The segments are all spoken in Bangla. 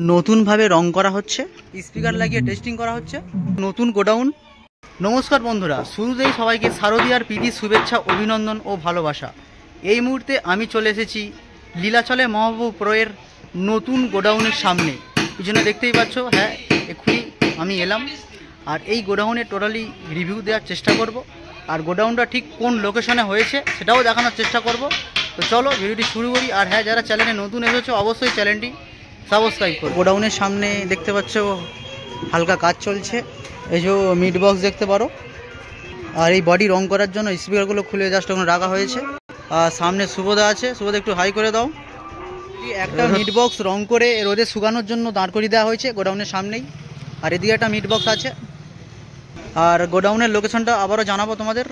নতুনভাবে রং করা হচ্ছে, স্পিকার লাগিয়ে টেস্টিং করা হচ্ছে, নতুন গোডাউন। নমস্কার বন্ধুরা, শুরুতেই সবাইকে শারদীয়ার প্রীতি শুভেচ্ছা, অভিনন্দন ও ভালোবাসা। এই মুহূর্তে আমি চলে এসেছি লীলাচলে মহাপ্রভু প্রয়ের নতুন গোডাউনের সামনে। পিছনে দেখতেই পাচ্ছ, হ্যাঁ এক্ষুনি আমি এলাম। আর এই গোডাউনের টোটালি রিভিউ দেওয়ার চেষ্টা করব, আর গোডাউনটা ঠিক কোন লোকেশনে হয়েছে সেটাও দেখানোর চেষ্টা করব। তো চলো ভিডিওটি শুরু করি। আর হ্যাঁ, যারা চ্যানেলে নতুন এসেছো অবশ্যই চ্যানেলটি সাবস্ক্রাইব করো। গোডাউনের সামনে দেখতে পাচ্ছ হালকা কাজ চলছে। এই যে মিট বক্স দেখতে পারো, আর এই বডি রং করার জন্য স্পিকারগুলো খুলে জাস্ট ওখানে রাখা হয়েছে। আর সামনে সুবোধা আছে, সুবোধা একটু হাই করে দাও। একটা মিট বক্স রং করে রোদে শুকানোর জন্য দাঁড় করিয়ে দেওয়া হয়েছে গোডাউনের সামনেই। আর এদিকে একটা মিট বক্স আছে। আর গোডাউনের লোকেশনটা আবারও জানাবো তোমাদের,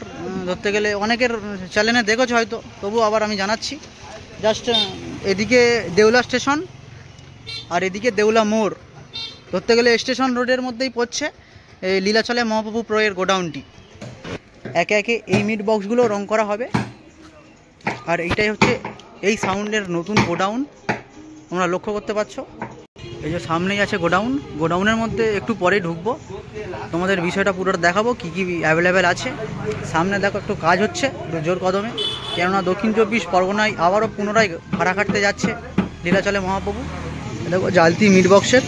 ধরতে গেলে অনেকের চ্যানেলে দেখেছো হয়তো, তবু আবার আমি জানাচ্ছি। জাস্ট এদিকে দেউলা স্টেশন আর এদিকে দেউলা মোড়, ধরতে গেলে স্টেশন রোডের মধ্যেই পড়ছে এই লীলাচলে মহাপ্রভু প্রয়ের গোডাউনটি। একে একে এই মিট বক্সগুলো রং করা হবে। আর এইটাই হচ্ছে এই সাউন্ডের নতুন গোডাউন, তোমরা লক্ষ্য করতে পারছো। এই যে সামনেই আছে গোডাউন, গোডাউনের মধ্যে একটু পরেই ঢুকবো, তোমাদের বিষয়টা পুরোটা দেখাবো কী কী অ্যাভেলেবেল আছে। সামনে দেখো একটু কাজ হচ্ছে একটু জোর কদমে, কেননা দক্ষিণ চব্বিশ পরগনায় আবারও পুনরায় ভাড়া কাটতে যাচ্ছে লীলাচলে মহাপ্রভু। দেখো জালতি মিট বক্সের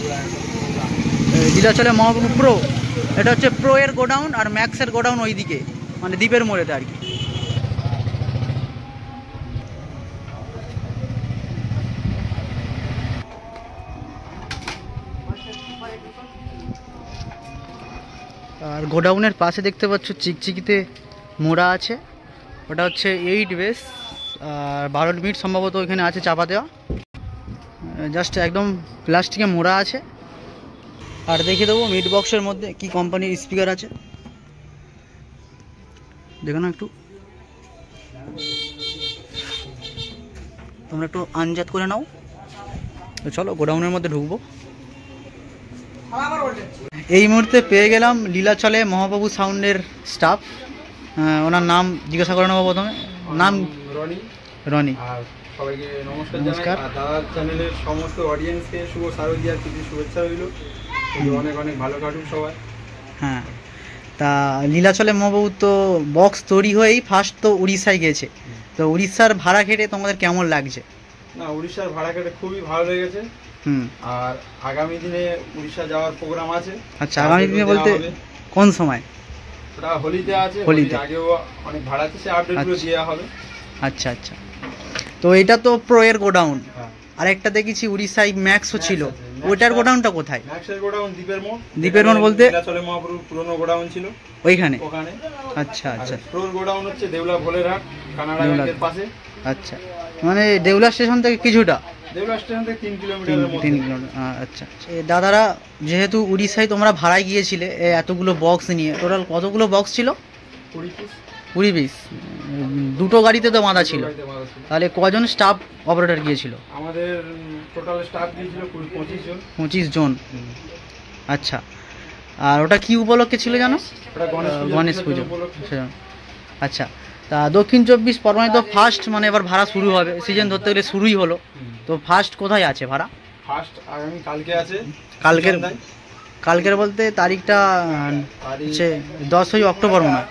লীলাচলে মহাপ্রভু প্রো, এটা হচ্ছে প্রো এর গোডাউন, আর ম্যাক্সের গোডাউন ওইদিকে, মানে দ্বীপের মোড়েতে আর কি। আর গোডাউনের পাশে দেখতে পাচ্ছ চিকচিকিতে মোড়া আছে, ওটা হচ্ছে 8 বেস, আর 12 মিনিট সম্ভবত ওইখানে আছে চাপা দেওয়া, জাস্ট একদম প্লাস্টিকে মোড়া আছে। আর দেখিয়ে দেবো মিট বক্সের মধ্যে কি কোম্পানির স্পিকার আছে, দেখো না একটু, তোমরা একটু আনজাত করে নাও। তো চলো গোডাউনের মধ্যে ঢুকবো। এই মুহূর্তে পেয়ে গেলাম লীলাচলে মহাপ্রভু সাউন্ডের স্টাফ, ওনার নাম জিজ্ঞাসা করে নেবো প্রথমে। নাম রনি। রনি। আর সবাইকে নমস্কার। দাদার চ্যানেলের সমস্ত অডিয়েন্সকে শুভ শারদীয়ার প্রীতি শুভেচ্ছা রইল। অনেক অনেক ভালো কাটুক সবাই। হ্যাঁ, তা লীলাচলে মহাপ্রভু তো বক্স তৈরি হয়েই ফার্স্ট তো উড়িষ্যায় গেছে, তো উড়িষ্যার ভাড়া খেটে তোমাদের কেমন লাগছে? না, উড়িষ্যার ভাড়া কেটে খুবই ভালো লেগেছে। আর আগামী দিনে উড়িষ্যা যাওয়ার প্রোগ্রাম আছে। আচ্ছা, আগামী দিনে বলতে কোন সময়? ওটা হোলিতে আছে, হোলিতে আগেও অনেক ভাড়া আছে, সে আপডেটগুলো দেওয়া হবে। আচ্ছা আচ্ছা, তো এটা তো প্রো এর গোডাউন। আর একটা দেখেছি উড়িষ্যায় ম্যাক্সও ছিল, ওইটার গোডাউনটা কোথায়? ম্যাক্সের গোডাউন দ্বীপের মোড়। দ্বীপের মোড় বলতে লীলাচলে মহাপ্রভু পুরনো গোডাউন ছিল ওইখানে। ওখানে। আচ্ছা আচ্ছা, প্রোর গোডাউন হচ্ছে দেউলা ভোলেরহাট, কানাডা ব্যাংকের পাশে। আচ্ছা, মানে দেউলা স্টেশন থেকে কিছুটা, দেউলা স্টেশন থেকে 3 কিলোমিটার। 3 কিলোমিটার। আচ্ছা, দাদারা যেহেতু উড়িষ্যায় তোমরা ভাড়ায় গিয়েছিলে এতগুলো বক্স নিয়ে, টোটাল কতগুলো বক্স ছিল? 20 পিস। দুটো গাড়িতে তো বাঁধা ছিল, তাহলে কজন স্টাফ অপারেটর গিয়েছিল? আমাদের টোটাল স্টাফ গিয়েছিল 25 জন। আচ্ছা, আর ওটা কি উপলক্ষে ছিল জানো? গণেশ পুজো। আচ্ছা, তা দক্ষিণ চব্বিশ পরগনায় তো ফার্স্ট, মানে এবার ভাড়া শুরু হবে, সিজন ধরতে গেলে শুরুই হলো, তো ফার্স্ট কোথায় আছে ভাড়া? ফার্স্ট আগামী কালকে আছে। কালকের বলতে তারিখটা হচ্ছে 10ই অক্টোবর মনে হয়।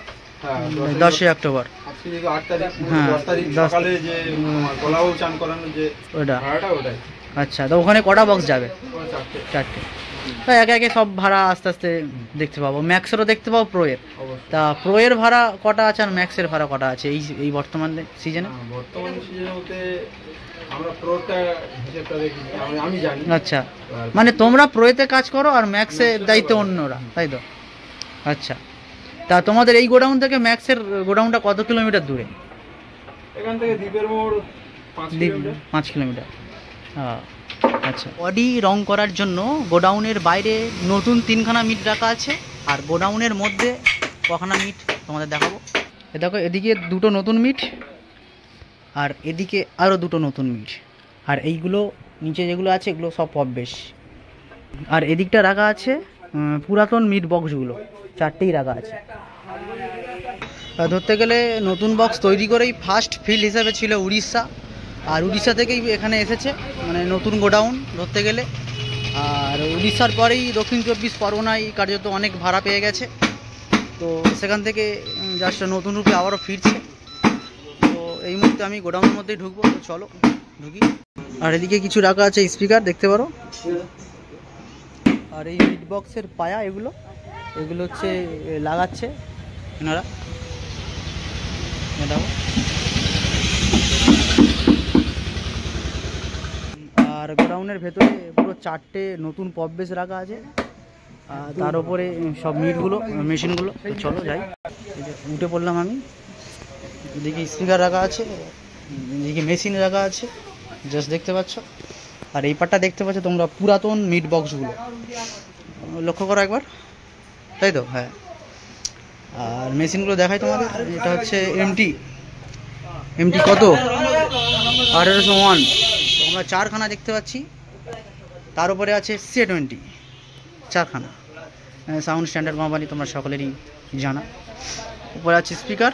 10ই অক্টোবর। হ্যাঁ, 10 তারিখ সকালে যে গোলাও চান করানো যে ওটা। আচ্ছা, তো ওখানে কটা বক্স যাবে? 4টে। তো একে একে সব ভাড়া আস্তে আস্তে দেখতে পাবো, ম্যাক্সেরও দেখতে পাবো, প্রোয়ের। তা প্রোয়ের ভাড়া কটা আছে আর ম্যাক্সের ভাড়া কটা আছে এই বর্তমান সিজনে? বর্তমান সিজনে বলতে আমরা প্রোটা হিসেবটা দেখি, আমি জানি। আচ্ছা, মানে তোমরা প্রোয়েতে কাজ করো আর ম্যাক্সের দায়িত্ব অন্যরা, তাই তো? আচ্ছা, তা তোমাদের এই গোডাউন থেকে ম্যাক্সের গোডাউনটা কত কিলোমিটার দূরে? এখান থেকে দ্বীপের মোড় 5 কিলোমিটার। আচ্ছা, বডি রং করার জন্য গোডাউনের বাইরে নতুন 3খানা মিট রাখা আছে, আর গোডাউনের মধ্যে কখানা মিট তোমাদের দেখাবো। দেখো, এদিকে 2টো নতুন মিট, আর এদিকে আরও 2টো নতুন মিট, আর এইগুলো নিচে যেগুলো আছে এগুলো সব পপবেশ। আর এদিকটা রাখা আছে পুরাতন মিট বক্সগুলো, 4টেই রাখা আছে। ধরতে গেলে নতুন বক্স তৈরি করেই ফার্স্ট ফিল্ড হিসাবে ছিল উড়িষ্যা, আর উড়িষ্যা থেকেই এখানে এসেছে, মানে নতুন গোডাউন ধরতে গেলে। আর উড়িষ্যার পরেই দক্ষিণ চব্বিশ পরগনায় কার্যত অনেক ভাড়া পেয়ে গেছে, তো সেখান থেকে জাস্ট নতুন রূপে আবারও ফিরছে। তো এই মুহূর্তে আমি গোডাউনের মধ্যেই ঢুকবো, তো চলো ঢুকি। আর এদিকে কিছু রাখা আছে স্পিকার দেখতে পারো, আর এই মিট বক্সের পায়া এগুলো হচ্ছে লাগাচ্ছে এনারা। আর গোডাউনের ভেতরে পুরো 4টে নতুন পপ বেস রাখা আছে, আর তার উপরে সব মিটগুলো মেশিনগুলো। তো চলো যাই, উঠে পড়লাম আমি। এদিকে স্পিকার রাখা আছে, এদিকে মেশিন রাখা আছে জাস্ট দেখতে পাচ্ছ। আর এই পার্টটা দেখতে পাচ্ছ তোমরা পুরাতন মিট বক্সগুলো, লক্ষ্য করো একবার, তাই তো? হ্যাঁ। আর মেশিনগুলো দেখাই তোমাদের। এটা হচ্ছে এমটি কত 1801, তো আমরা 4খানা দেখতে পাচ্ছি। তার উপরে আছে C20 4খানা, সাউন্ড স্ট্যান্ডার্ড কোম্পানি, তোমরা সকলেরই জানা। উপরে আছে স্পিকার,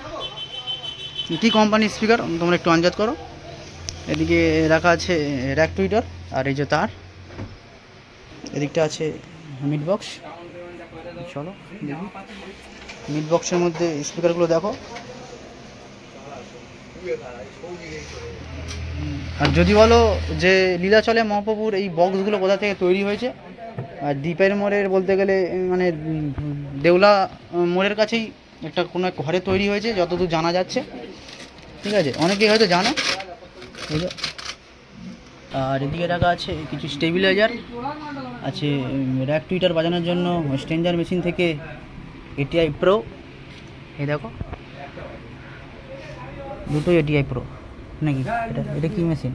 কী কোম্পানির স্পিকার তোমরা একটু আন্দাজ করো। এদিকে রাখা আছে র্যাক টুইটার, আর এই যে তার। এদিকটা আছে মিট বক্স। চলো দেখি মিট বক্সের মধ্যে স্পিকারগুলো দেখো। আর যদি বলো যে লীলাচলে মহাপ্রভুর এই বক্সগুলো কোথা থেকে তৈরি হয়েছে, আর দ্বীপের মোড়ের বলতে গেলে মানে দেউলা মোড়ের কাছেই একটা কোনো এক ঘরে তৈরি হয়েছে যতদূর জানা যাচ্ছে, ঠিক আছে? অনেকেই হয়তো জানো। আর এদিকে রাখা আছে কিছু স্টেবিলাইজার আছে, র্যাক টুইটার বাজানোর জন্য স্ট্রেঞ্জার মেশিন থেকে ATI Pro। এই দেখো দুটোই ATI Pro নাকি? এটা কি মেশিন?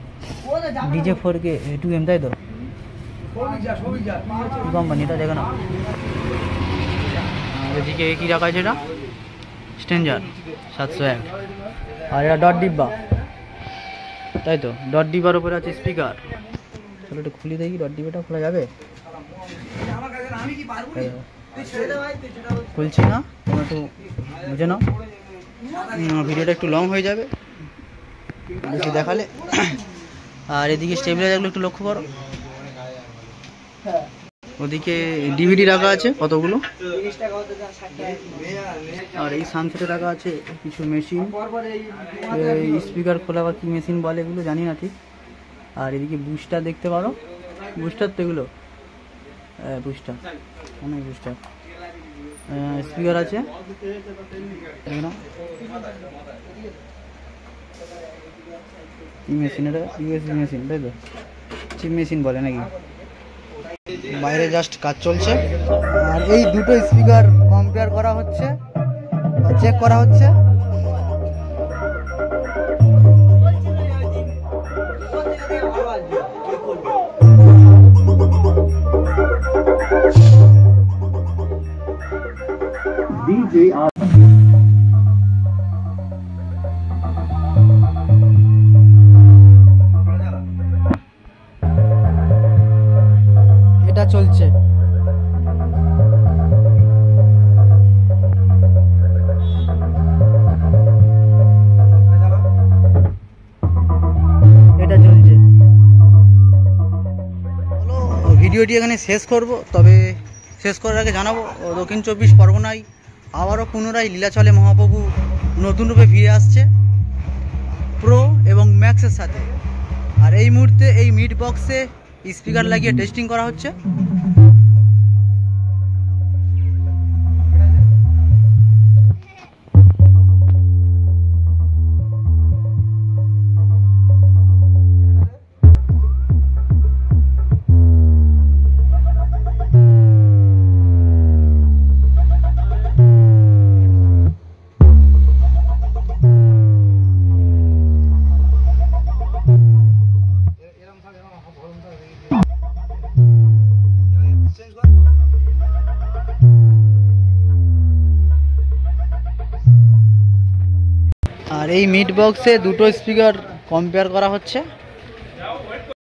DJ4K 2M, তাই তো? কোম্পানি এটা দেখো না। আর এদিকে কী রাখা আছে? এটা স্ট্রেঞ্জার 701। আর এটা ডট ডিব্বা, তাই তো? ডট ডিব্বার উপরে আছে স্পিকার। চলো একটু খুলে দেখি, ডট ডিব্বাটা খোলা যাবে? খুলছি না, তোমরা একটু বুঝে নাও, ভিডিওটা একটু লং হয়ে যাবে বেশি দেখালে। আর এদিকে স্টেবিলাইজারগুলো একটু লক্ষ্য করো। ওদিকে ডিভিডি রাখা আছে কতগুলো, আর এই সানসেটে রাখা আছে কিছু মেশিন, স্পিকার খোলা বা কী মেশিন বলে এগুলো জানি না ঠিক। আর এদিকে বুস্টার দেখতে পারো, বুস্টার তো এগুলো, বুস্টার অনেক বুস্টার। স্পিকার আছে, মেশিন, এটা USB মেশিন, তাই তো? চিপ মেশিন বলে নাকি? বাইরে জাস্ট কাজ চলছে। আর এই দুটো স্পিকার কম্পেয়ার করা হচ্ছে, চেক করা হচ্ছে। এটা চলছে। এটা চলছে। ভিডিওটি এখানে শেষ করব, তবে শেষ করার আগে জানাবো দক্ষিণ চব্বিশ পরগনায় আবারও পুনরায় লীলাচলে মহাপ্রভু নতুন রূপে ফিরে আসছে প্রো এবং ম্যাক্সের সাথে। আর এই মুহূর্তে এই মিট বক্সে স্পিকার লাগিয়ে টেস্টিং করা হচ্ছে। আর এই মিট বক্সে দুটো স্পিকার কম্পেয়ার করা হচ্ছে।